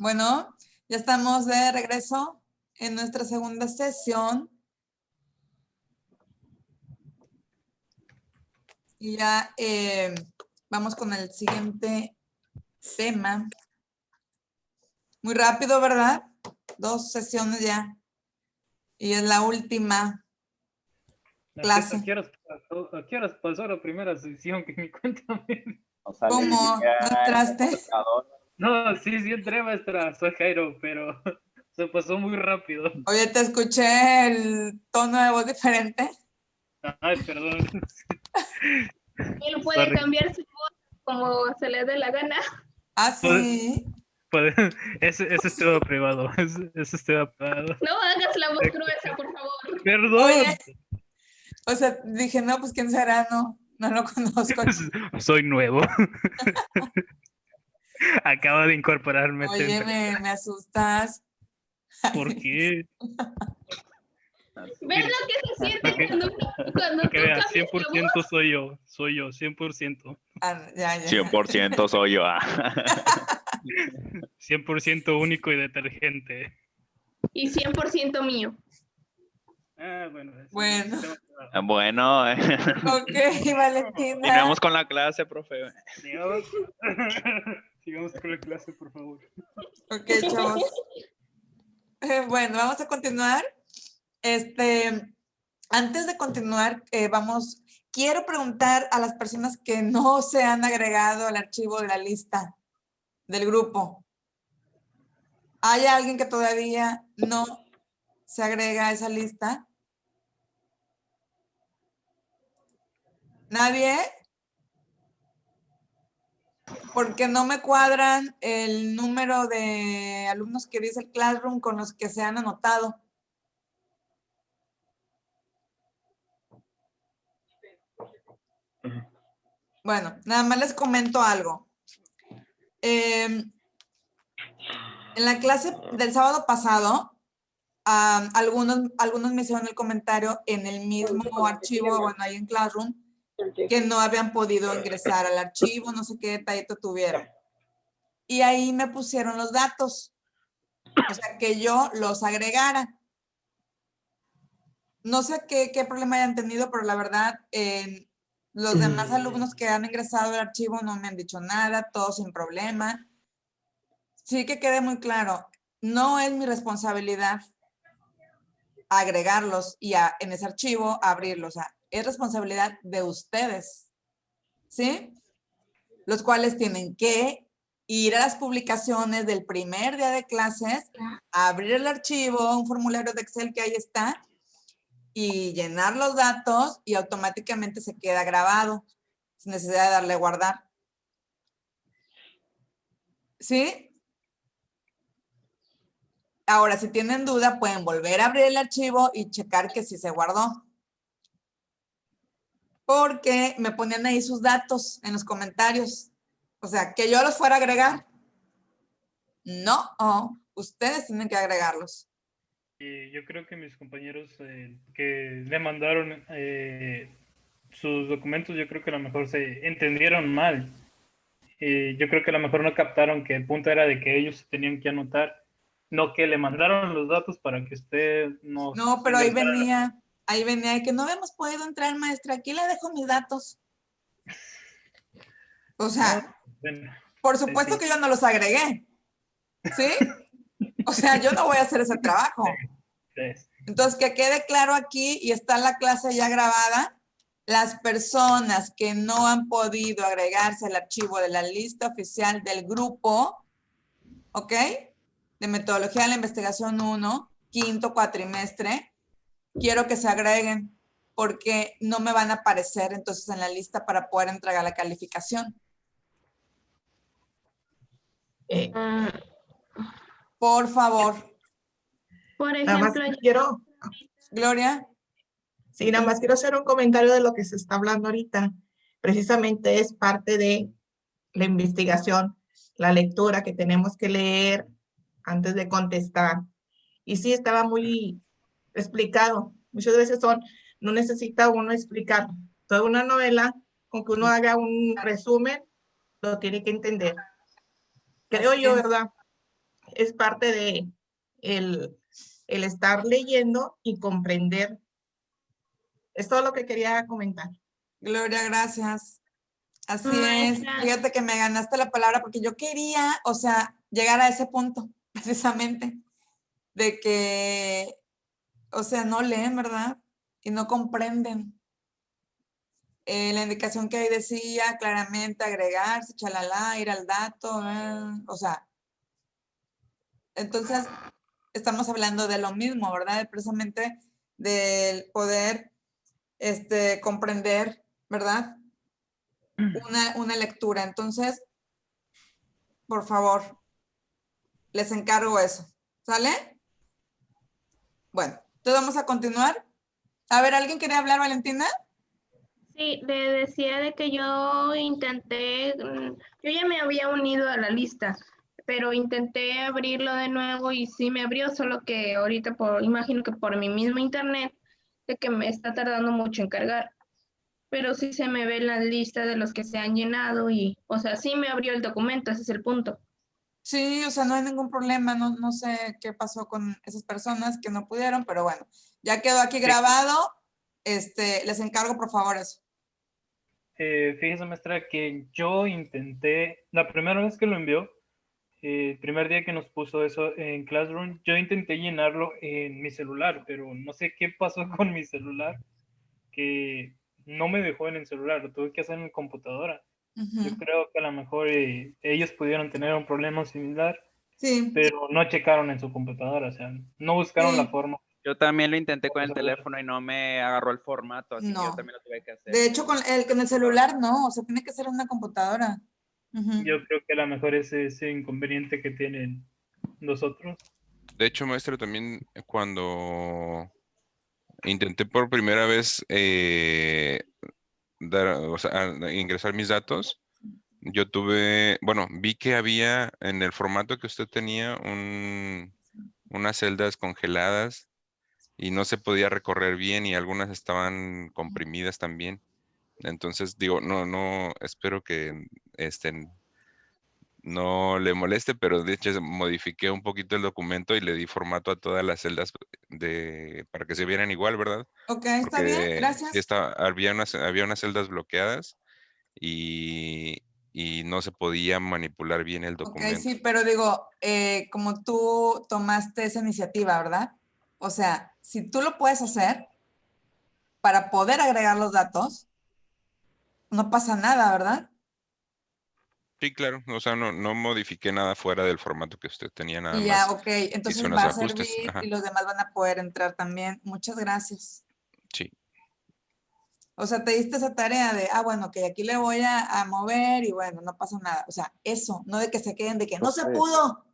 Bueno, ya estamos de regreso en nuestra segunda sesión. Y ya vamos con el siguiente tema. Muy rápido, ¿verdad? 2 sesiones ya. Y es la última clase. ¿A qué horas pasó la primera sesión? Que me cuéntame. ¿Cómo? ¿No entraste? No, sí entré, maestra. Soy Jairo, pero se pasó muy rápido. Oye, te escuché el tono de voz diferente. Ay, perdón. Él puede cambiar su voz como se le dé la gana. Ah, sí. Ese es tema privado. Ese es tema privado. No hagas la voz gruesa, por favor. Perdón. Oye, o sea, dije, no, pues ¿quién será? No lo conozco. Soy nuevo. Acabo de incorporarme. Oye, me asustas. ¿Por qué? ¿Ves lo que se siente cuando tú Que vea, cambias 100% la voz? soy yo, 100%. Ah, ya. 100% soy yo. 100% único y detergente. Y 100% mío. Bueno. Bueno. Ok, Valentina. Continuamos con la clase, profe. Sigamos con la clase, por favor. Ok, chavos. Bueno, vamos a continuar. Antes de continuar, quiero preguntar a las personas que no se han agregado al archivo de la lista del grupo. ¿Hay alguien que todavía no se agrega a esa lista? ¿Nadie? Porque no me cuadran el número de alumnos que dice el Classroom con los que se han anotado. Bueno, nada más les comento algo. En la clase del sábado pasado, algunos me hicieron el comentario en el mismo archivo, bueno, ahí en Classroom, que no habían podido ingresar al archivo, no sé qué detallito tuvieron. Y ahí me pusieron los datos, o sea, que yo los agregara. No sé qué problema hayan tenido, pero la verdad, los demás alumnos que han ingresado al archivo no me han dicho nada, todo sin problema. Sí que quede muy claro, no es mi responsabilidad agregarlos y en ese archivo abrirlos. O sea, es responsabilidad de ustedes, ¿sí? Los cuales tienen que ir a las publicaciones del primer día de clases, abrir el archivo, un formulario de Excel que ahí está, y llenar los datos y automáticamente se queda grabado, sin necesidad de darle a guardar. ¿Sí? Ahora, si tienen duda, pueden volver a abrir el archivo y checar que sí se guardó. Porque me ponían ahí sus datos en los comentarios. O sea, que yo los fuera a agregar. No, ustedes tienen que agregarlos. Yo creo que mis compañeros que le mandaron sus documentos, yo creo que a lo mejor se entendieron mal. Yo creo que a lo mejor no captaron que el punto era de que ellos se tenían que anotar, no que le mandaron los datos para que usted no... No, pero ahí venía que no hemos podido entrar, maestra. Aquí le dejo mis datos. O sea, bueno, por supuesto que yo no los agregué. ¿Sí? O sea, yo no voy a hacer ese trabajo. Entonces, que quede claro aquí y está la clase ya grabada. Las personas que no han podido agregarse al archivo de la lista oficial del grupo, ¿ok? De metodología de la investigación 1, quinto cuatrimestre, quiero que se agreguen porque no me van a aparecer entonces en la lista para poder entregar la calificación. Por favor. Por Nada más ejemplo, quiero, Gloria. sí, nada más quiero hacer un comentario de lo que se está hablando ahorita. Precisamente es parte de la investigación, la lectura que tenemos que leer antes de contestar. Y sí, estaba muy explicado. Muchas veces no necesita uno explicar toda una novela, con que uno haga un resumen, lo tiene que entender. Creo yo, ¿verdad? es parte de el estar leyendo y comprender. Es todo lo que quería comentar. Gloria, gracias. Así es. Maestra. Fíjate que me ganaste la palabra porque yo quería, o sea, llegar a ese punto, precisamente, de que, o sea, no leen, ¿verdad? Y no comprenden. La indicación que ahí decía claramente agregarse, chalala, ir al dato, o sea, entonces estamos hablando de lo mismo, ¿verdad? Precisamente del poder comprender, ¿verdad? Una lectura. Entonces, por favor, les encargo eso. ¿Sale? Bueno, entonces vamos a continuar. A ver, ¿alguien quiere hablar, Valentina? Sí, le decía de que yo intenté, yo ya me había unido a la lista, pero intenté abrirlo de nuevo y sí me abrió, solo que ahorita imagino que por mi mismo internet, de que me está tardando mucho en cargar. Pero sí se me ve la lista de los que se han llenado y, o sea, sí me abrió el documento, ese es el punto. Sí, o sea, no hay ningún problema. No sé qué pasó con esas personas que no pudieron, pero bueno, ya quedó aquí grabado. Les encargo, por favor, eso. Fíjese, maestra, que yo intenté, la primera vez que lo envió, el primer día que nos puso eso en Classroom, yo intenté llenarlo en mi celular, pero no sé qué pasó con mi celular, que no me dejó en el celular, lo tuve que hacer en la computadora. Yo creo que a lo mejor ellos pudieron tener un problema similar, Sí, pero no checaron en su computadora, o sea, no buscaron la sí, forma. Yo también lo intenté con el teléfono y no me agarró el formato, así que yo no. también lo tuve que hacer. De hecho, con el celular no, o sea, tiene que ser una computadora. Yo creo que a lo mejor ese es el inconveniente que tienen nosotros. De hecho, maestro, también cuando intenté por primera vez o sea, ingresar mis datos, yo bueno, vi que había en el formato que usted tenía unas celdas congeladas y no se podía recorrer bien y algunas estaban comprimidas también. Entonces, digo, no, espero que no le moleste, pero de hecho modifiqué un poquito el documento y le di formato a todas las celdas para que se vieran igual, ¿verdad? Ok, está bien, Porque sí gracias. había unas celdas bloqueadas y no se podía manipular bien el Ok, documento. sí, pero digo, como tú tomaste esa iniciativa, ¿verdad? O sea, si tú lo puedes hacer para poder agregar los datos, no pasa nada, ¿verdad? Sí, claro, o sea, no modifiqué nada fuera del formato que usted tenía, nada Y ya, más ok, hice entonces unos va a ajustes. servir Ajá, y los demás van a poder entrar también. Muchas gracias. sí. O sea, te diste esa tarea de, bueno, que aquí le voy a mover y bueno, no pasa nada. O sea, eso, no de que se queden de que no se pudo. O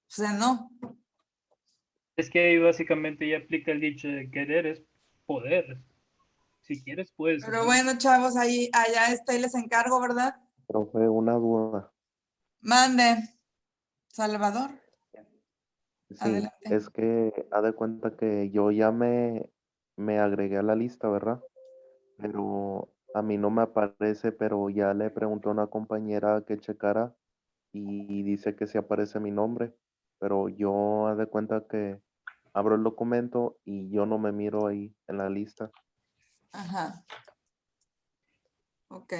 sea, no. Es que ahí básicamente ya aplica el dicho de querer es poder. Si quieres, puedes Pero hacer. bueno, chavos, allá y les encargo, ¿verdad? Profe, una duda. Mande. Salvador, Sí, adelante. es que haz de cuenta que yo ya me agregué a la lista, ¿verdad? Pero a mí no me aparece, pero ya le pregunté a una compañera que checara y dice que sí aparece mi nombre, pero yo haz de cuenta que abro el documento y yo no me miro ahí en la lista. Ajá. Ok.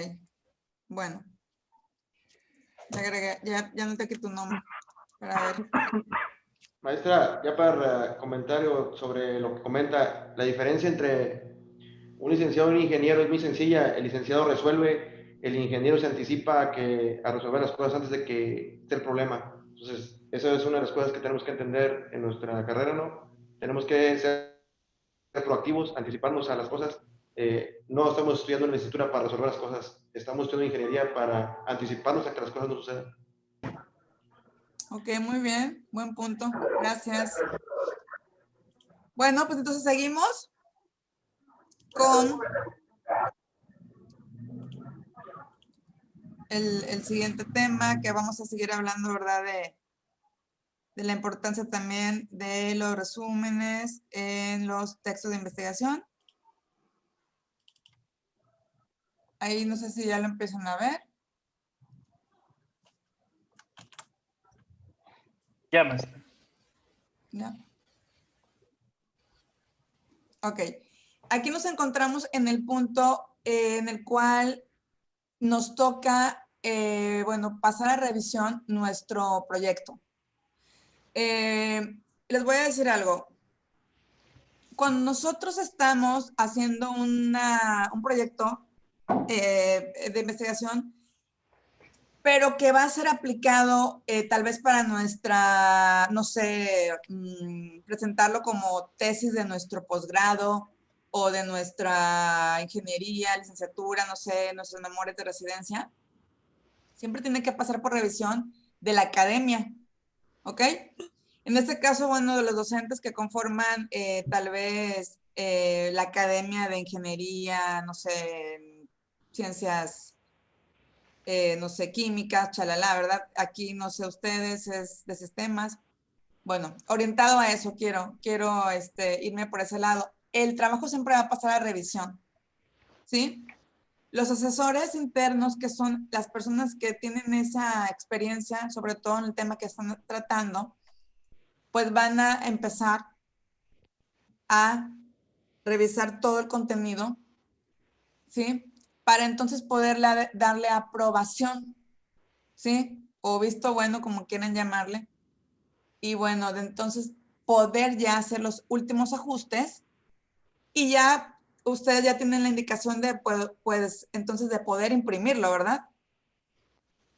Bueno. Le agregué, ya noté aquí tu nombre. Para ver. Maestra, ya para comentario sobre lo que comenta, la diferencia entre un licenciado y un ingeniero es muy sencilla. El licenciado resuelve, el ingeniero se anticipa a resolver las cosas antes de que esté el problema. Entonces, esa es una de las cosas que tenemos que entender en nuestra carrera, ¿no? Tenemos que ser proactivos, anticiparnos a las cosas. No estamos estudiando en la licenciatura para resolver las cosas, estamos estudiando ingeniería para anticiparnos a que las cosas no sucedan. Ok, muy bien. Buen punto. Gracias. Bueno, pues entonces seguimos con el siguiente tema que vamos a seguir hablando, ¿verdad? De la importancia también de los resúmenes en los textos de investigación. Ahí no sé si ya lo empiezan a ver. Ya, maestra. ¿Ya? Ok. Aquí nos encontramos en el punto en el cual nos toca, bueno, pasar a revisión nuestro proyecto. Les voy a decir algo. Cuando nosotros estamos haciendo un proyecto de investigación, pero que va a ser aplicado tal vez para nuestra, no sé, presentarlo como tesis de nuestro posgrado o de nuestra ingeniería, licenciatura, no sé, nuestros memorias de residencia, siempre tiene que pasar por revisión de la academia, ¿ok? En este caso, bueno, de los docentes que conforman tal vez la academia de ingeniería, no sé, ciencias, no sé, químicas, chalala, ¿verdad? Aquí, no sé, ustedes es de sistemas. Bueno, orientado a eso quiero irme por ese lado. El trabajo siempre va a pasar a revisión, ¿sí? Los asesores internos, que son las personas que tienen esa experiencia, sobre todo en el tema que están tratando, pues van a empezar a revisar todo el contenido, ¿sí? Para entonces poder darle aprobación, ¿sí? O visto bueno, como quieran llamarle. Y bueno, de entonces poder ya hacer los últimos ajustes y ya ustedes ya tienen la indicación de, pues, entonces de poder imprimirlo, ¿verdad?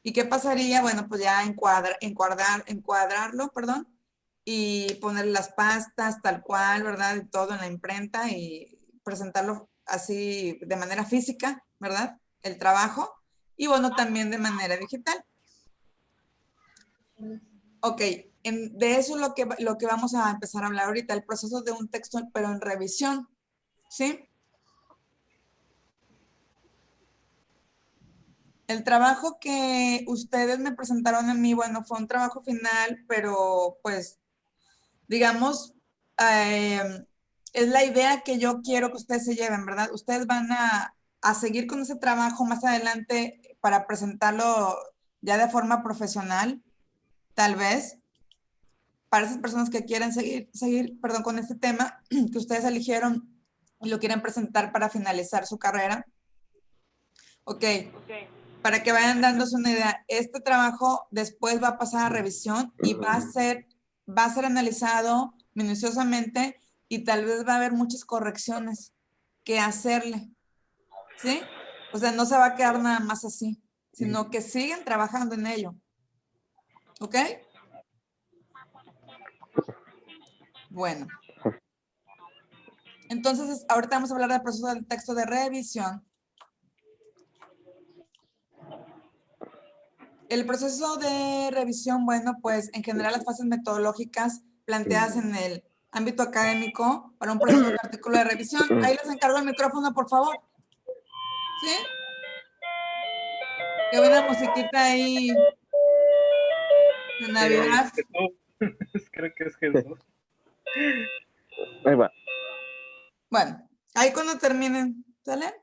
¿Y qué pasaría? Bueno, pues ya encuadrarlo, perdón, y poner las pastas tal cual, ¿verdad? Y todo en la imprenta y presentarlo así de manera física, ¿verdad? El trabajo. Y bueno, también de manera digital. Ok, de eso es lo que vamos a empezar a hablar ahorita, el proceso de un texto, pero en revisión, ¿sí? El trabajo que ustedes me presentaron a mí, bueno, fue un trabajo final, pero pues, digamos, es la idea que yo quiero que ustedes se lleven, ¿verdad? Ustedes van a seguir con ese trabajo más adelante para presentarlo ya de forma profesional, tal vez, para esas personas que quieren seguir, perdón, con este tema que ustedes eligieron y lo quieren presentar para finalizar su carrera. Ok. Para que vayan dándose una idea, este trabajo después va a pasar a revisión y va a ser analizado minuciosamente y tal vez va a haber muchas correcciones que hacerle, ¿sí? O sea, no se va a quedar nada más así, sino que siguen trabajando en ello, ¿ok? Bueno. Entonces, ahorita vamos a hablar del proceso del texto de revisión. El proceso de revisión, bueno, pues en general las fases metodológicas planteadas en el ámbito académico para un proceso de artículo de revisión. Ahí les encargo el micrófono, por favor. ¿Sí? Que una musiquita ahí de Navidad. Creo que es Jesús. Ahí va. Bueno, ahí cuando terminen, ¿sale?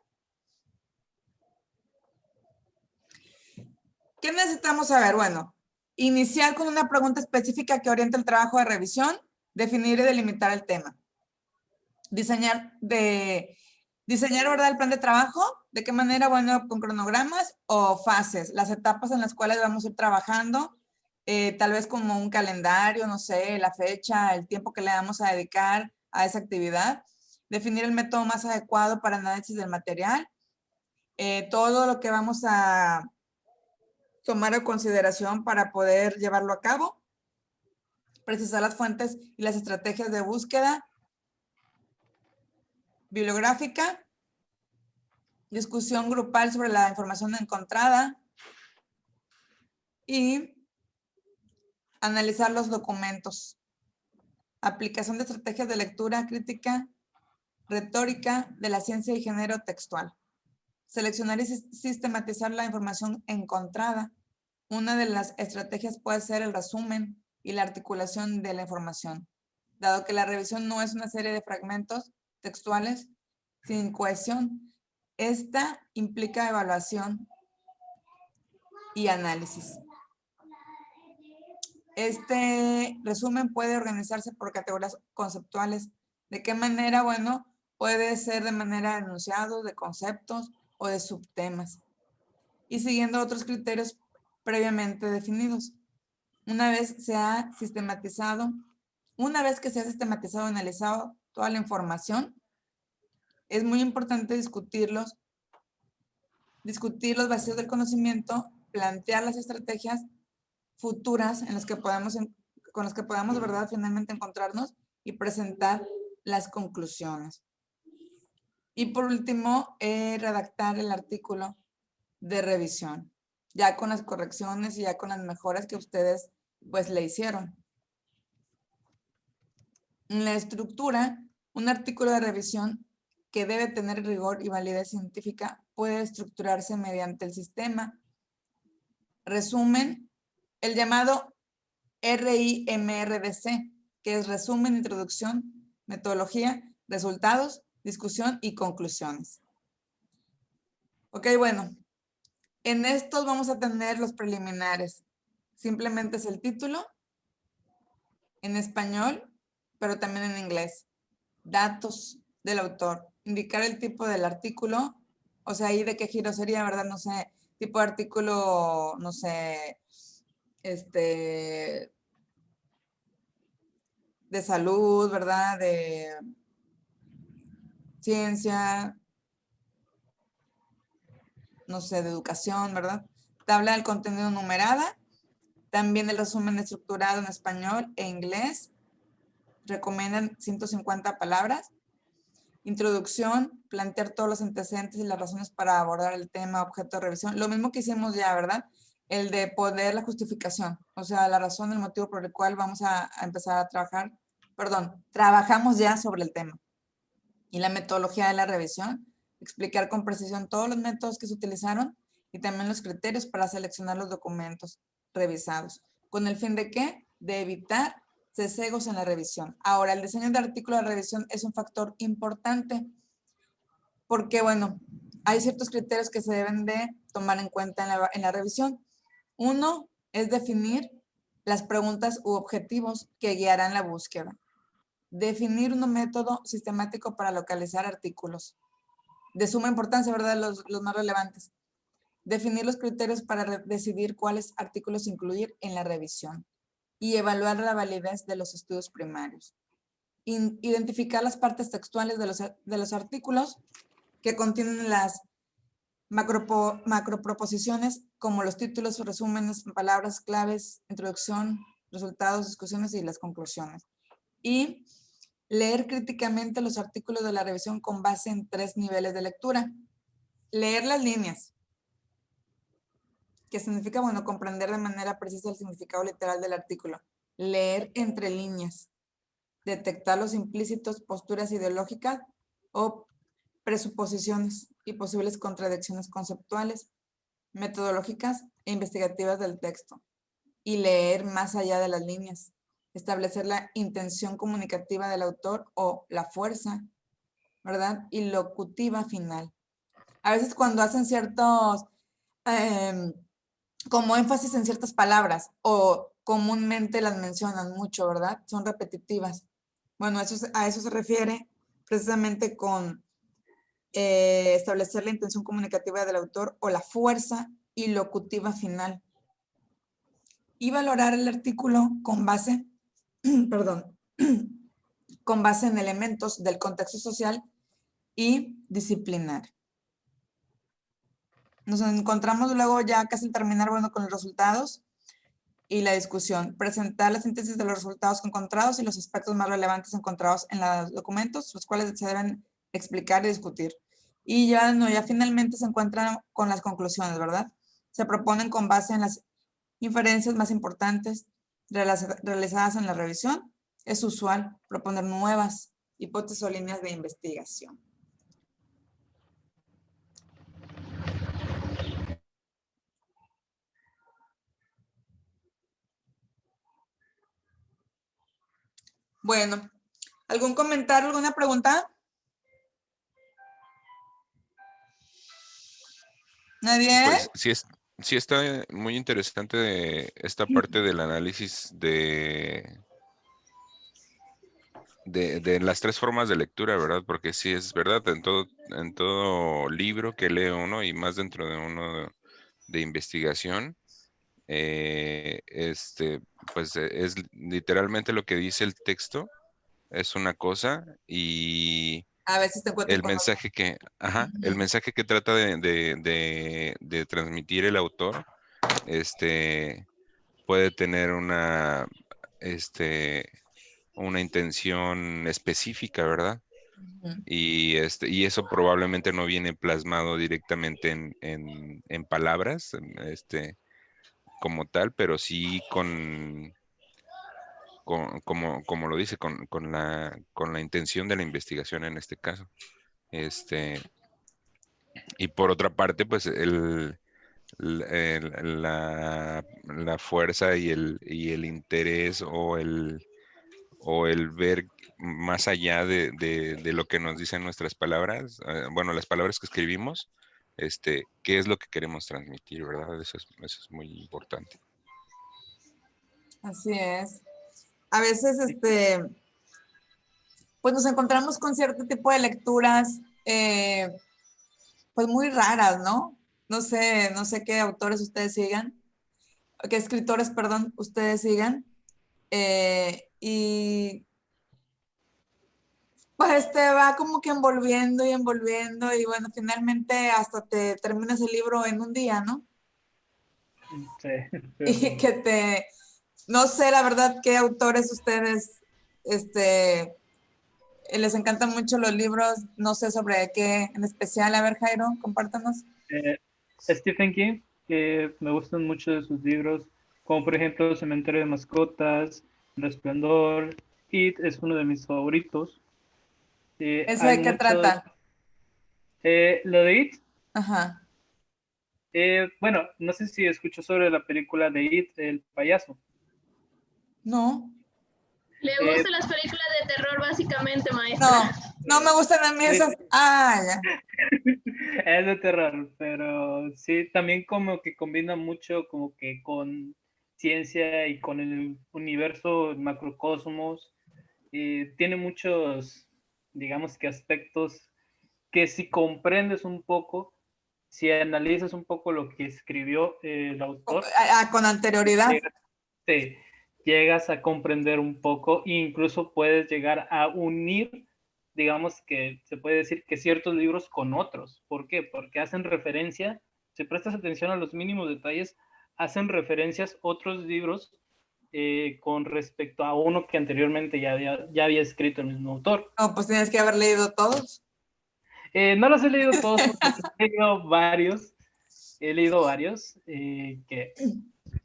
¿Qué necesitamos saber? Bueno, iniciar con una pregunta específica que oriente el trabajo de revisión, definir y delimitar el tema. Diseñar, ¿verdad? El plan de trabajo. ¿De qué manera? Bueno, con cronogramas o fases, las etapas en las cuales vamos a ir trabajando, tal vez como un calendario, no sé, la fecha, el tiempo que le vamos a dedicar a esa actividad. Definir el método más adecuado para análisis del material. Todo lo que vamos a tomar en consideración para poder llevarlo a cabo. Precisar las fuentes y las estrategias de búsqueda bibliográfica. Discusión grupal sobre la información encontrada. Y analizar los documentos. Aplicación de estrategias de lectura crítica, retórica de la ciencia y género textual. Seleccionar y sistematizar la información encontrada. Una de las estrategias puede ser el resumen y la articulación de la información. Dado que la revisión no es una serie de fragmentos textuales sin cohesión, esta implica evaluación y análisis. Este resumen puede organizarse por categorías conceptuales. ¿De qué manera? Bueno, puede ser de manera de enunciado, de conceptos o de subtemas. Y siguiendo otros criterios previamente definidos. Una vez que se ha sistematizado y analizado toda la información, es muy importante discutir los vacíos del conocimiento, plantear las estrategias futuras con las que podamos, de verdad, finalmente encontrarnos y presentar las conclusiones. Y por último, redactar el artículo de revisión, ya con las correcciones y ya con las mejoras que ustedes pues le hicieron. En la estructura, un artículo de revisión que debe tener rigor y validez científica puede estructurarse mediante el sistema resumen, el llamado RIMRDC, que es resumen, introducción, metodología, resultados, discusión y conclusiones. Ok, bueno, en estos vamos a tener los preliminares. Simplemente es el título en español, pero también en inglés. Datos del autor, indicar el tipo del artículo, o sea, ahí de qué giro sería, ¿verdad? No sé, tipo de artículo, no sé, de salud, ¿verdad? De ciencia, no sé, de educación, ¿verdad? Tabla del contenido numerada, también el resumen estructurado en español e inglés, recomiendan 150 palabras. Introducción, plantear todos los antecedentes y las razones para abordar el tema objeto de revisión. Lo mismo que hicimos ya, ¿verdad? El de poder la justificación, o sea, la razón, el motivo por el cual vamos a empezar a trabajar, trabajamos ya sobre el tema. Y la metodología de la revisión, explicar con precisión todos los métodos que se utilizaron y también los criterios para seleccionar los documentos revisados. ¿Con el fin de qué? De evitar sesgos en la revisión. Ahora, el diseño de artículo de revisión es un factor importante porque, bueno, hay ciertos criterios que se deben de tomar en cuenta en la revisión. Uno es definir las preguntas u objetivos que guiarán la búsqueda. Definir un método sistemático para localizar artículos. De suma importancia, ¿verdad? Los más relevantes. Definir los criterios para decidir cuáles artículos incluir en la revisión y evaluar la validez de los estudios primarios. Identificar las partes textuales de los artículos que contienen las macroproposiciones como los títulos, resúmenes, palabras claves, introducción, resultados, discusiones y las conclusiones. Y leer críticamente los artículos de la revisión con base en 3 niveles de lectura. Leer las líneas, que significa, bueno, comprender de manera precisa el significado literal del artículo. Leer entre líneas, detectar los implícitos, posturas ideológicas o presuposiciones y posibles contradicciones conceptuales, metodológicas e investigativas del texto. Y leer más allá de las líneas, establecer la intención comunicativa del autor o la fuerza, ¿verdad? Y locutiva final. A veces cuando hacen ciertos, como énfasis en ciertas palabras o comúnmente las mencionan mucho, ¿verdad? Son repetitivas. Bueno, a eso se refiere precisamente con establecer la intención comunicativa del autor o la fuerza y locutiva final. Y valorar el artículo con base, con base en elementos del contexto social y disciplinar. Nos encontramos luego ya casi al terminar, bueno, con los resultados y la discusión. Presentar la síntesis de los resultados encontrados y los aspectos más relevantes encontrados en los documentos, los cuales se deben explicar y discutir. Y ya finalmente se encuentran con las conclusiones, ¿verdad? Se proponen con base en las inferencias más importantes realizadas en la revisión. Es usual proponer nuevas hipótesis o líneas de investigación. Bueno, ¿algún comentario, alguna pregunta? ¿Nadie? Pues Sí, está muy interesante esta parte del análisis de las tres formas de lectura, ¿verdad? Porque sí es verdad, en todo libro que lee uno y más dentro de uno de investigación, pues es literalmente lo que dice el texto, es una cosa y A veces te encuentras el con otro. mensaje el Ujú. mensaje que trata de transmitir el autor, puede tener este, una intención específica, ¿verdad? Ujú. Y eso probablemente no viene plasmado directamente en palabras, como tal, pero sí como lo dice, con la intención de la investigación en este caso. Y por otra parte, pues la fuerza y el interés o el ver más allá de lo que nos dicen nuestras palabras, bueno, las palabras que escribimos, qué es lo que queremos transmitir, ¿verdad? Eso es muy importante. Así es. A veces, pues nos encontramos con cierto tipo de lecturas, pues muy raras, ¿no? No sé qué autores ustedes sigan, qué escritores, perdón, ustedes sigan. Y pues te va como que envolviendo y envolviendo y bueno, finalmente hasta te terminas el libro en un día, ¿no? Sí, Y no sé la verdad qué autores ustedes, les encantan mucho los libros, no sé sobre qué en especial. A ver, Jairo, compártanos. Stephen King, que me gustan mucho de sus libros, como por ejemplo Cementerio de Mascotas, Resplandor, It es uno de mis favoritos. ¿Ese Hay de qué muchos. trata? Lo de It, Ajá. bueno, no sé si escuchó sobre la película de It, el payaso. No, Le Eh, gustan las películas de terror, básicamente, maestra. no, no me gustan a mí esas. Ah, ya. Es de terror, pero sí, también como que combina mucho como que con ciencia y con el universo macrocosmos. Tiene muchos, digamos que aspectos que si comprendes un poco, si analizas un poco lo que escribió el autor, Con anterioridad. te llegas a comprender un poco e incluso puedes llegar a unir, digamos que se puede decir que ciertos libros con otros. ¿Por qué? Porque hacen referencia, si prestas atención a los mínimos detalles, hacen referencias otros libros con respecto a uno que anteriormente ya había escrito el mismo autor. No, pues tienes que haber leído todos. No los he leído todos porque he leído varios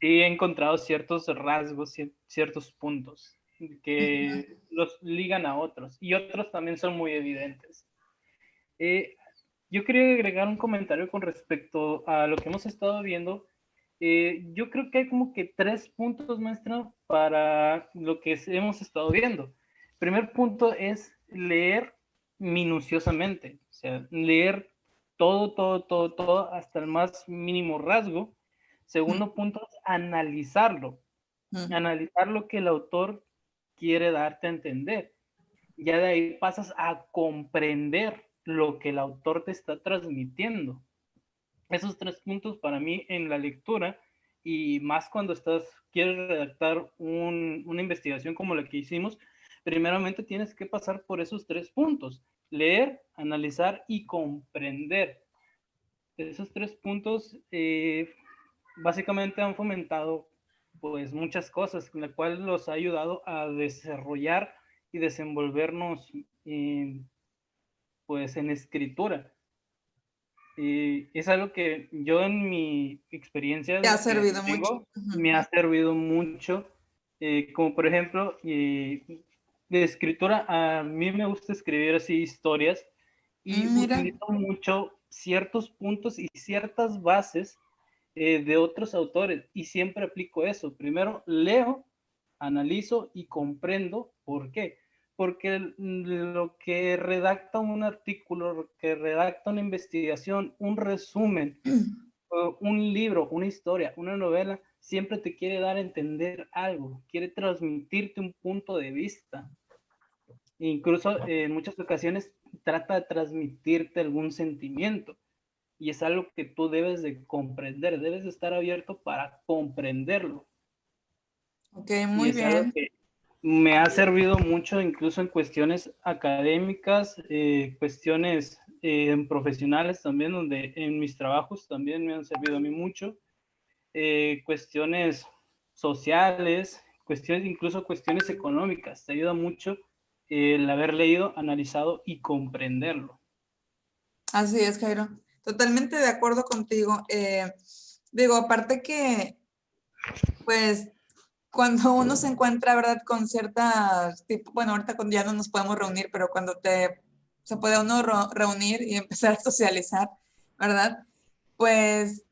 que he encontrado ciertos rasgos, ciertos puntos que los ligan a otros y otros también son muy evidentes. Yo quería agregar un comentario con respecto a lo que hemos estado viendo. Yo creo que hay como que 3 puntos, maestra, para lo que hemos estado viendo. El primer punto es leer minuciosamente, o sea, leer todo, hasta el más mínimo rasgo. Segundo punto es analizarlo, analizar lo que el autor quiere darte a entender. Ya de ahí pasas a comprender lo que el autor te está transmitiendo. Esos 3 puntos para mí en la lectura, y más cuando quieres redactar una investigación como la que hicimos, primeramente tienes que pasar por esos 3 puntos: leer, analizar y comprender. Esos 3 puntos básicamente han fomentado pues muchas cosas, la cual los ha ayudado a desarrollar y desenvolvernos pues en escritura. Es algo que yo en mi experiencia Te ha que servido mucho. tengo me ha servido mucho, como por ejemplo de escritura. A mí me gusta escribir así historias y Mira. utilizo mucho ciertos puntos y ciertas bases de otros autores y siempre aplico eso. Primero leo, analizo y comprendo. ¿Por qué? Porque lo que redacta un artículo, lo que redacta una investigación, un resumen, un libro, una historia, una novela, siempre te quiere dar a entender algo, quiere transmitirte un punto de vista. Incluso en muchas ocasiones trata de transmitirte algún sentimiento. Y es algo que tú debes de comprender, debes de estar abierto para comprenderlo. Ok, Y muy es algo bien. que me ha servido mucho incluso en cuestiones académicas, cuestiones profesionales también, donde en mis trabajos también me han servido a mí mucho, cuestiones sociales, cuestiones, incluso cuestiones económicas. Te ayuda mucho el haber leído, analizado y comprenderlo. Así es, Jairo. Totalmente de acuerdo contigo. Digo, aparte que, pues, cuando uno se encuentra, ¿verdad? Con ciertas, tipo, bueno, ahorita ya no nos podemos reunir, pero cuando se puede uno reunir y empezar a socializar, ¿verdad? Pues,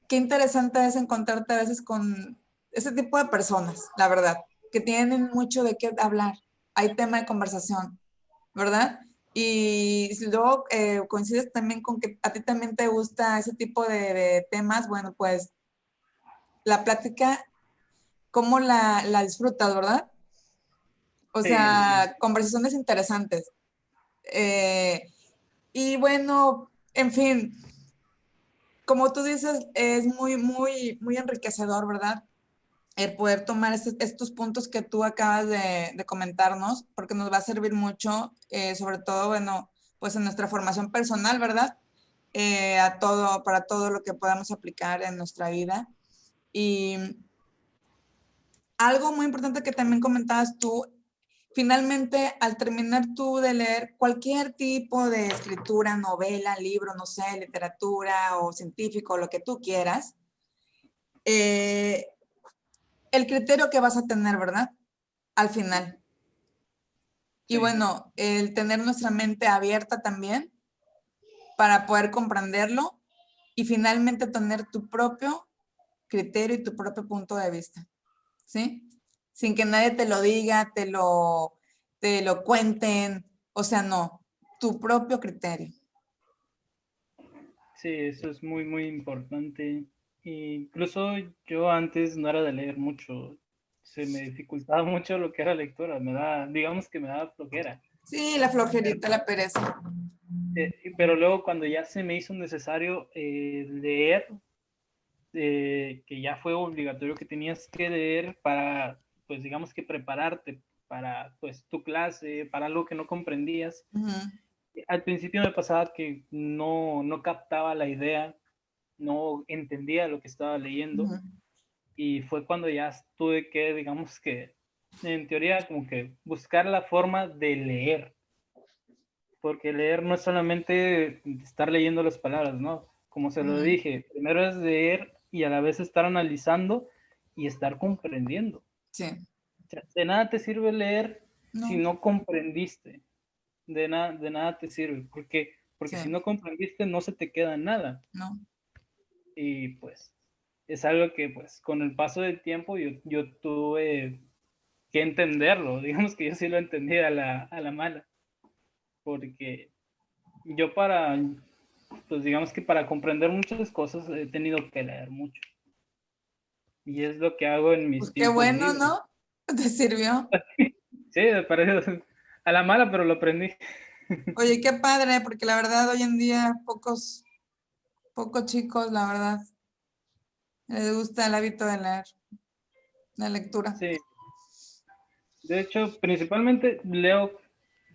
qué interesante es encontrarte a veces con ese tipo de personas, la verdad, que tienen mucho de qué hablar. Hay tema de conversación, ¿verdad? Y si luego coincides también con que a ti también te gusta ese tipo de temas, bueno, pues la plática, ¿cómo la disfrutas, verdad? O Sí, sea, conversaciones interesantes. Eh, y bueno, en fin, como tú dices, es muy, muy, muy enriquecedor, ¿verdad? El poder tomar estos puntos que tú acabas de comentarnos, porque nos va a servir mucho, sobre todo, bueno, pues en nuestra formación personal, ¿verdad? Para todo lo que podamos aplicar en nuestra vida. Y algo muy importante que también comentabas tú, finalmente, al terminar tú de leer cualquier tipo de escritura, novela, libro, no sé, literatura o científico, lo que tú quieras, eh, el criterio que vas a tener, ¿verdad? Al final. Y sí. bueno, el tener nuestra mente abierta también para poder comprenderlo y finalmente tener tu propio criterio y tu propio punto de vista, ¿sí? Sin que nadie te lo diga, te lo cuenten, o sea, no, tu propio criterio. Sí, eso es muy, muy importante. Incluso yo antes no era de leer mucho, se me dificultaba mucho lo que era lectura, digamos que me daba flojera. Sí, la flojerita, la pereza. Pero luego cuando ya se me hizo necesario leer, que ya fue obligatorio que tenías que leer para, pues digamos que prepararte para pues tu clase, para algo que no comprendías. Uh-huh. Al principio me pasaba que no captaba la idea, no entendía lo que estaba leyendo. Uh-huh. Y fue cuando ya tuve que, digamos que, en teoría, como que buscar la forma de leer, porque leer no es solamente estar leyendo las palabras, ¿no? Como se lo dije, primero es leer y a la vez estar analizando y estar comprendiendo. Sí. O sea, de nada te sirve leer si No. no comprendiste, de nada te sirve, porque Sí. si no comprendiste no se te queda nada. No. Y pues es algo que pues con el paso del tiempo yo tuve que entenderlo, digamos que yo sí lo entendí a la mala, porque yo pues digamos que para comprender muchas cosas he tenido que leer mucho. Y es lo que hago en mis Pues qué tiempos bueno, libres. ¿no? ¿Te sirvió? Sí, me parece a la mala, pero lo aprendí. Oye, qué padre, porque la verdad hoy en día pocos chicos, la verdad, les gusta el hábito de leer, la lectura. Sí, de hecho, principalmente leo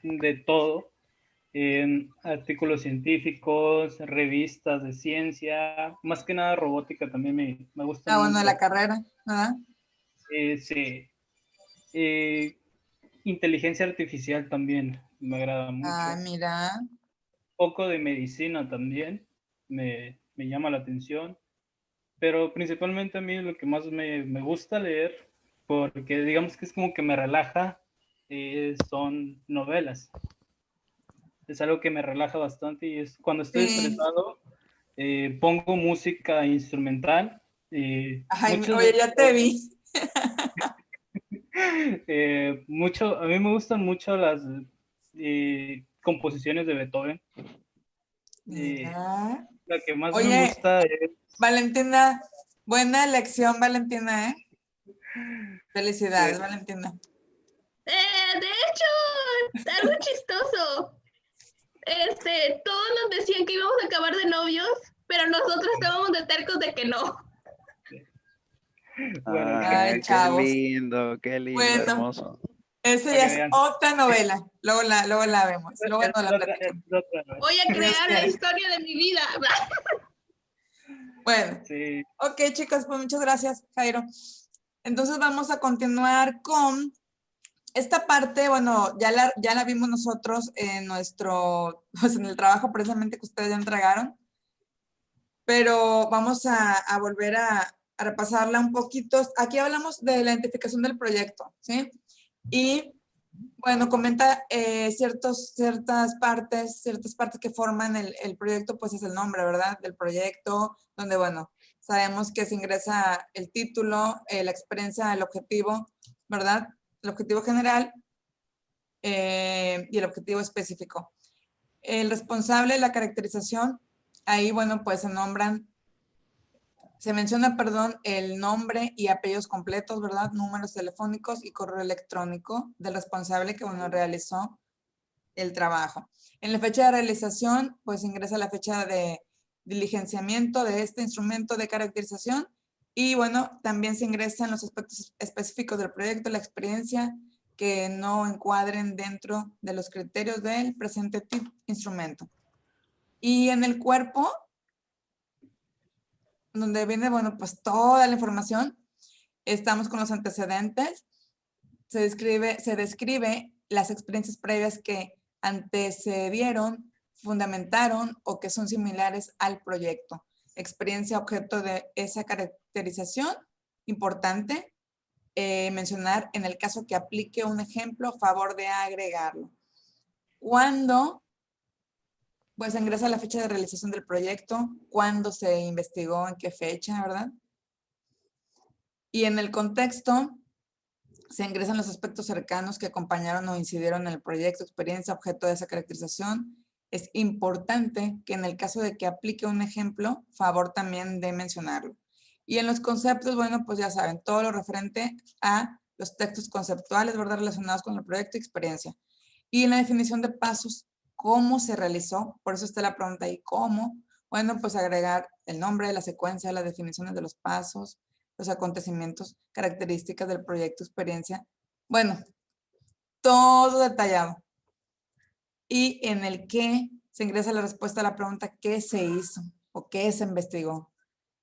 de todo, en artículos científicos, revistas de ciencia, más que nada robótica también me gusta Ah, bueno, de la mucho. carrera, ¿verdad? Sí, inteligencia artificial también me agrada Ah, mucho. mira. Poco de medicina también me llama la atención, pero principalmente a mí lo que más me gusta leer, porque digamos que es como que me relaja, son novelas. Es algo que me relaja bastante y es cuando estoy Sí. estresado, pongo música instrumental. Ay, Muchos de oye, ya te vi. a mí me gustan mucho las composiciones de Beethoven. Mira. La que más Oye, me gusta es... Valentina, buena elección, Valentina, ¿eh? Felicidades, Sí. Valentina. De hecho, algo chistoso. Todos nos decían que íbamos a acabar de novios, pero nosotros estábamos de tercos de que no. Bueno, Ay, Qué chavos. qué lindo, Bueno. hermoso. Esa Para ya que es vean. otra novela. Luego la vemos. Luego nos la platicamos. Voy a Si Dios crear la quiere. historia de mi vida. Bueno, Sí, ok, chicos, pues muchas gracias, Jairo. Entonces vamos a continuar con esta parte. Bueno, ya la vimos nosotros en pues en el trabajo precisamente que ustedes ya entregaron, pero vamos a volver a repasarla un poquito. Aquí hablamos de la identificación del proyecto, ¿sí? Y bueno, comenta ciertas partes que forman el proyecto, pues es el nombre, ¿verdad? Del proyecto, donde, bueno, sabemos que se ingresa el título, la experiencia, el objetivo, ¿verdad? El objetivo general y el objetivo específico. El responsable de la caracterización, ahí, bueno, pues se menciona, perdón, el nombre y apellidos completos, ¿verdad? Números telefónicos y correo electrónico del responsable que, bueno, realizó el trabajo. En la fecha de realización, pues ingresa la fecha de diligenciamiento de este instrumento de caracterización y, bueno, también se ingresan los aspectos específicos del proyecto, la experiencia que no encuadren dentro de los criterios del presente instrumento. Y en el cuerpo, donde viene, bueno, pues toda la información, estamos con los antecedentes, se describe las experiencias previas que antecedieron, fundamentaron o que son similares al proyecto. Experiencia objeto de esa caracterización, importante mencionar en el caso que aplique un ejemplo, favor de agregarlo. Cuando pues ingresa la fecha de realización del proyecto, cuándo se investigó, en qué fecha, ¿verdad? Y en el contexto se ingresan los aspectos cercanos que acompañaron o incidieron en el proyecto, experiencia, objeto de esa caracterización. Es importante que en el caso de que aplique un ejemplo, favor también de mencionarlo. Y en los conceptos, bueno, pues ya saben, todo lo referente a los textos conceptuales, ¿verdad? Relacionados con el proyecto y experiencia. Y en la definición de pasos, ¿cómo se realizó? Por eso está la pregunta ahí, ¿cómo? Bueno, pues agregar el nombre, la secuencia, las definiciones de los pasos, los acontecimientos, características del proyecto, experiencia. Bueno, todo detallado. Y en el que se ingresa la respuesta a la pregunta ¿qué se hizo o qué se investigó?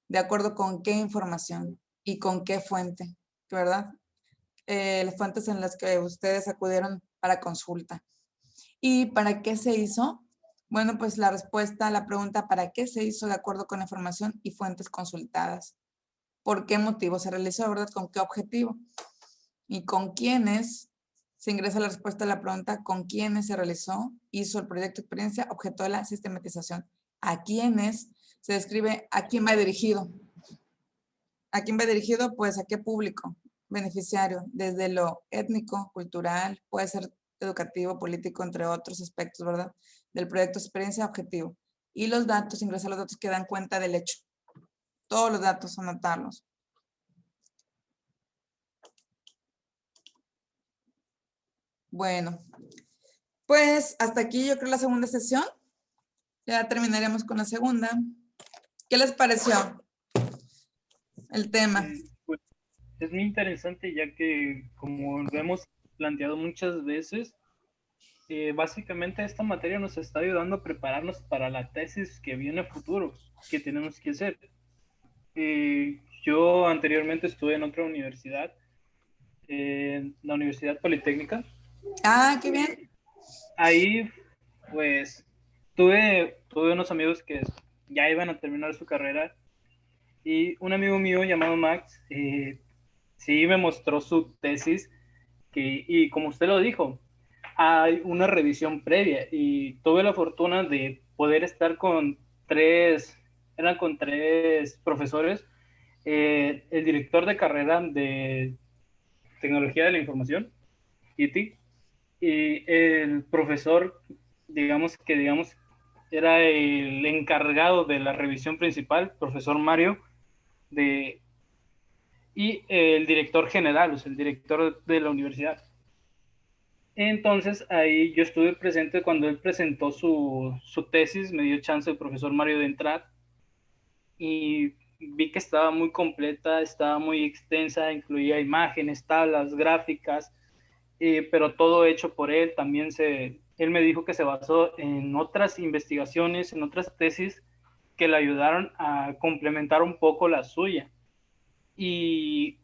¿De acuerdo con qué información y con qué fuente? ¿Verdad? Las fuentes en las que ustedes acudieron para consulta. ¿Y para qué se hizo? Bueno, pues la respuesta a la pregunta ¿para qué se hizo de acuerdo con la información y fuentes consultadas? ¿Por qué motivo se realizó, verdad? ¿Con qué objetivo? ¿Y con quiénes? Se ingresa la respuesta a la pregunta ¿con quiénes se realizó? Hizo el proyecto experiencia, objeto de la sistematización. ¿A quiénes? Se describe a quién va dirigido. ¿A quién va dirigido? Pues a qué público beneficiario, desde lo étnico, cultural, puede ser educativo, político, entre otros aspectos, ¿verdad? Del proyecto experiencia objetivo. Y los datos, ingresa los datos que dan cuenta del hecho. Todos los datos, anotarlos. Bueno, pues hasta aquí yo creo la segunda sesión. Ya terminaremos con la segunda. ¿Qué les pareció el tema? pues, es muy interesante ya que, como lo hemos planteado muchas veces, básicamente esta materia nos está ayudando a prepararnos para la tesis que viene a futuro, que tenemos que hacer. Yo anteriormente estuve en otra universidad, la Universidad Politécnica. Ah, qué bien. Ahí, pues, tuve unos amigos que ya iban a terminar su carrera y un amigo mío llamado Max, sí me mostró su tesis y como usted lo dijo, hay una revisión previa y tuve la fortuna de poder estar con tres profesores, el director de carrera de Tecnología de la Información, IT, y el profesor, digamos, era el encargado de la revisión principal, profesor Mario, y el director general, o sea, el director de la universidad. Entonces ahí yo estuve presente cuando él presentó su tesis, me dio chance el profesor Mario de entrar y vi que estaba muy completa, estaba muy extensa, incluía imágenes, tablas, gráficas, pero todo hecho por él. También él me dijo que se basó en otras investigaciones, en otras tesis que le ayudaron a complementar un poco la suya. Y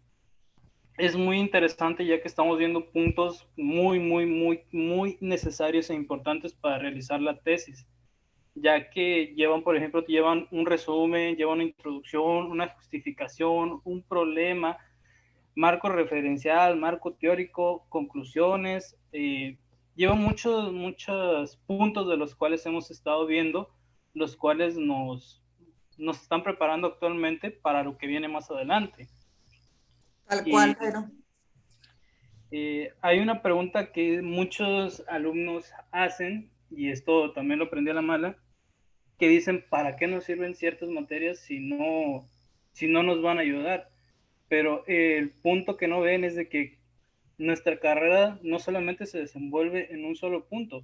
es muy interesante ya que estamos viendo puntos muy, muy, muy, muy necesarios e importantes para realizar la tesis, ya que por ejemplo, llevan un resumen, llevan una introducción, una justificación, un problema, marco referencial, marco teórico, conclusiones, llevan muchos puntos de los cuales hemos estado viendo, los cuales nos están preparando actualmente para lo que viene más adelante. Tal cual, pero... hay una pregunta que muchos alumnos hacen, y esto también lo aprendí a la mala, que dicen, ¿para qué nos sirven ciertas materias si no nos van a ayudar? Pero el punto que no ven es de que nuestra carrera no solamente se desenvuelve en un solo punto,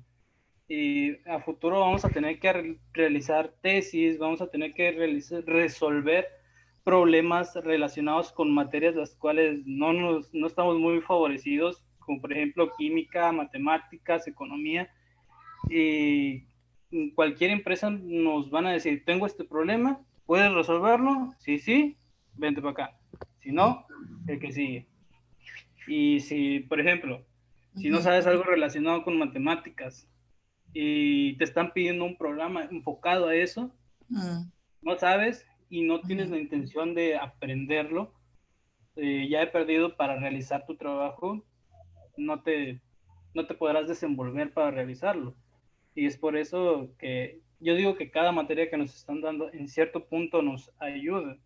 y a futuro vamos a tener que realizar tesis, vamos a tener que resolver problemas relacionados con materias las cuales no estamos muy favorecidos, como por ejemplo química, matemáticas, economía, y cualquier empresa nos van a decir, tengo este problema, ¿puedes resolverlo? Sí, vente para acá. Si no, el que sigue. Y si, por ejemplo, si no sabes algo relacionado con matemáticas y te están pidiendo un programa enfocado a eso, no sabes y no tienes la intención de aprenderlo, ya he perdido para realizar tu trabajo, no te podrás desenvolver para realizarlo. Y es por eso que yo digo que cada materia que nos están dando en cierto punto nos ayuda.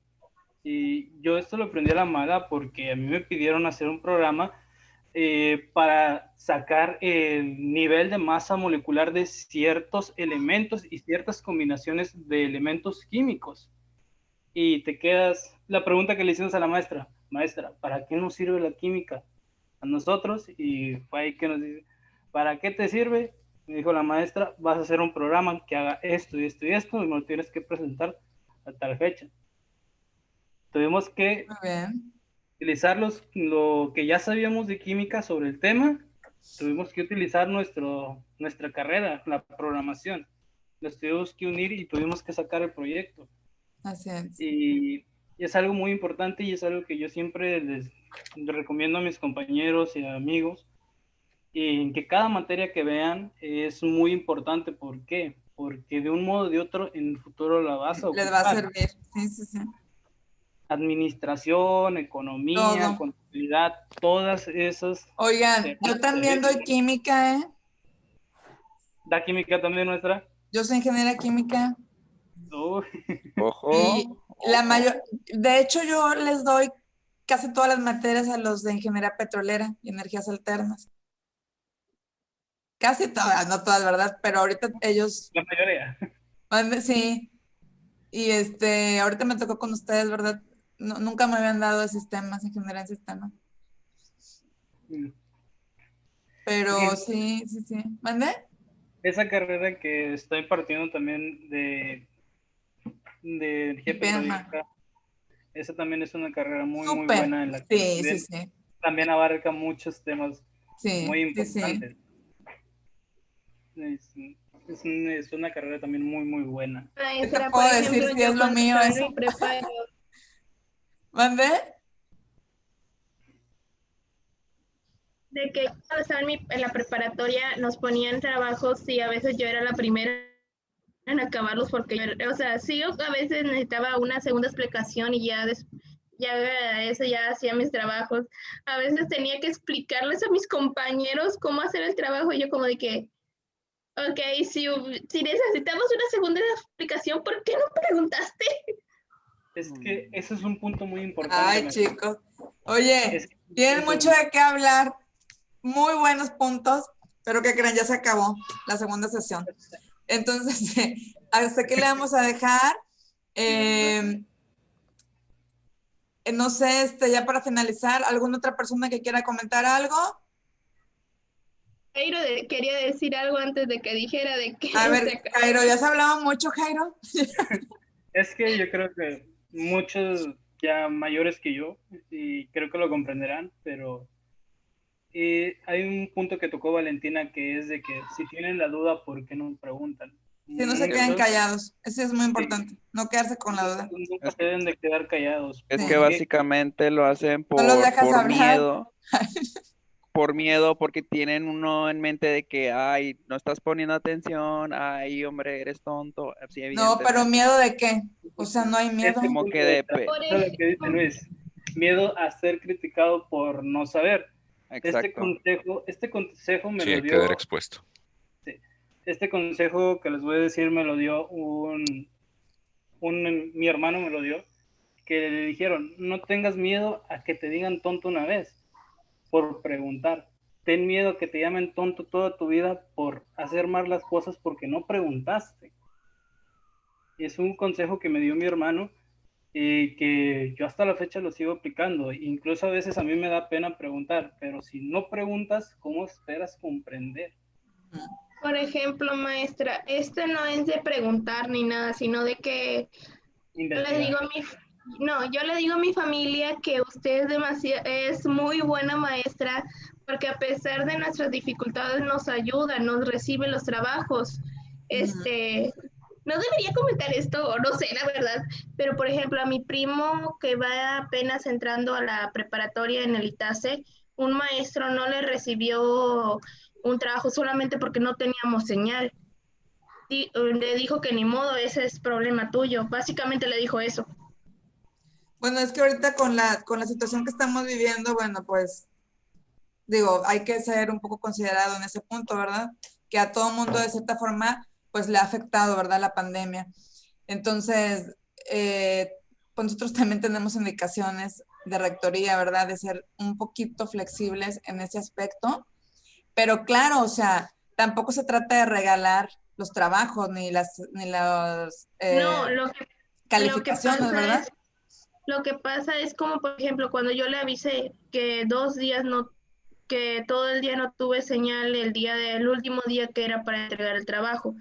Y yo esto lo aprendí a la mala porque a mí me pidieron hacer un programa para sacar el nivel de masa molecular de ciertos elementos y ciertas combinaciones de elementos químicos. Y te quedas, la pregunta que le hicimos a la maestra, ¿para qué nos sirve la química? A nosotros, y fue ahí que nos dice, ¿para qué te sirve? Me dijo la maestra, vas a hacer un programa que haga esto y esto y esto, y me lo tienes que presentar a tal fecha. Tuvimos que utilizar lo que ya sabíamos de química sobre el tema, tuvimos que utilizar nuestra carrera, la programación. Los tuvimos que unir y tuvimos que sacar el proyecto. Así es. Y es algo muy importante y es algo que yo siempre les recomiendo a mis compañeros y amigos, en que cada materia que vean es muy importante. ¿Por qué? Porque de un modo o de otro en el futuro la vas a ocupar. Les va a servir, sí. Administración, economía, contabilidad, todas esas. Oigan, yo también doy química, ¿eh? ¿Da química también nuestra? Yo soy ingeniera química. Ojo. Y de hecho yo les doy casi todas las materias a los de ingeniería petrolera y energías alternas. Casi todas, no todas, ¿verdad? Pero ahorita ellos... La mayoría. Sí. Y ahorita me tocó con ustedes, ¿verdad? No, nunca me habían dado sistemas, ingeniería en sistemas. Pero sí. ¿Mande? Esa carrera que estoy impartiendo también de energía petrolífica, esa también es una carrera muy buena en la que también abarca muchos temas muy importantes. Es una carrera también muy buena. ¿Qué te puedo decir si es lo mío eso? ¿Mande? De que cuando estaba en la preparatoria nos ponían trabajos y a veces yo era la primera en acabarlos porque yo a veces necesitaba una segunda explicación y ya hacía mis trabajos. A veces tenía que explicarles a mis compañeros cómo hacer el trabajo y yo como de que, ok, si necesitamos una segunda explicación, ¿por qué no preguntaste? Es que ese es un punto muy importante. Ay, chicos. Oye, tienen mucho de qué hablar. Muy buenos puntos, pero que creen, ya se acabó la segunda sesión. Entonces, ¿hasta aquí le vamos a dejar? No sé, ya para finalizar, ¿alguna otra persona que quiera comentar algo? Jairo quería decir algo antes de que dijera de que... A ver, Jairo, ¿ya has hablado mucho, Jairo? Es que yo creo que muchos ya mayores que yo, y creo que lo comprenderán, pero hay un punto que tocó Valentina, que es de que si tienen la duda, ¿por qué no preguntan? Si no se queden callados, eso es muy importante, no quedarse con la duda. Nunca se deben de quedar callados. Es Sí. que básicamente lo hacen No los dejas por hablar. miedo. Por miedo, porque tienen uno en mente de que, ay, no estás poniendo atención, ay, hombre, eres tonto. Así, No, pero evidentemente. ¿miedo de qué? O sea, no hay miedo. Este Como punto que de trata de lo que dice Luis, miedo a ser criticado por no saber. Exacto. Este consejo me Sí, lo hay que dio, quedar expuesto. este consejo que les voy a decir me lo dio mi hermano me lo dio, que le dijeron, no tengas miedo a que te digan tonto una vez por preguntar. Ten miedo a que te llamen tonto toda tu vida por hacer mal las cosas porque no preguntaste. Es un consejo que me dio mi hermano y que yo hasta la fecha lo sigo aplicando. Incluso a veces a mí me da pena preguntar, pero si no preguntas, ¿cómo esperas comprender? Por ejemplo, maestra, no es de preguntar ni nada, sino de que yo le digo a mi familia que usted es muy buena maestra, porque a pesar de nuestras dificultades nos ayuda, nos recibe los trabajos. No debería comentar esto, o no sé, la verdad, pero por ejemplo, a mi primo que va apenas entrando a la preparatoria en el ITASE, un maestro no le recibió un trabajo solamente porque no teníamos señal. Le dijo que ni modo, ese es problema tuyo. Básicamente le dijo eso. Bueno, es que ahorita con la situación que estamos viviendo, bueno, pues, digo, hay que ser un poco considerado en ese punto, ¿verdad? Que a todo mundo de cierta forma, pues, le ha afectado, ¿verdad? La pandemia. Entonces, pues nosotros también tenemos indicaciones de rectoría, ¿verdad? De ser un poquito flexibles en ese aspecto. Pero claro, o sea, tampoco se trata de regalar los trabajos ni las No, calificaciones, ¿verdad? Lo que pasa es como, por ejemplo, cuando yo le avisé que 2 días que todo el día no tuve señal, el último día que era para entregar el trabajo.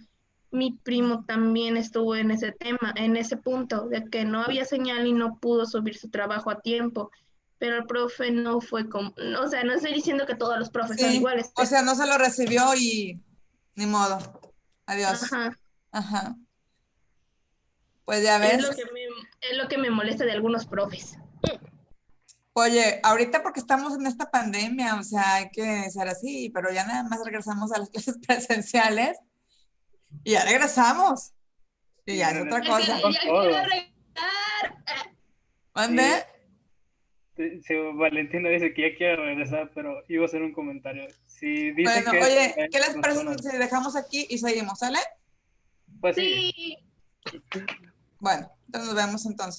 Mi primo también estuvo en ese tema, en ese punto, de que no había señal y no pudo subir su trabajo a tiempo. Pero el profe no fue como, o sea, no estoy diciendo que todos los profes son iguales. O sea, no se lo recibió y ni modo. Adiós. Ajá. Ajá. Pues ya ves. Es lo que me molesta de algunos profes. Oye, ahorita porque estamos en esta pandemia, o sea, hay que ser así, pero ya nada más regresamos a las clases presenciales y ya regresamos. Y ya es otra cosa. Ya quiero regresar. ¿Dónde? Sí, Valentina dice que ya quiere regresar, pero iba a hacer un comentario. Si dice bueno, que oye, ¿qué les parece si dejamos aquí y seguimos, sale? Pues sí. Sí. Bueno, entonces nos vemos entonces.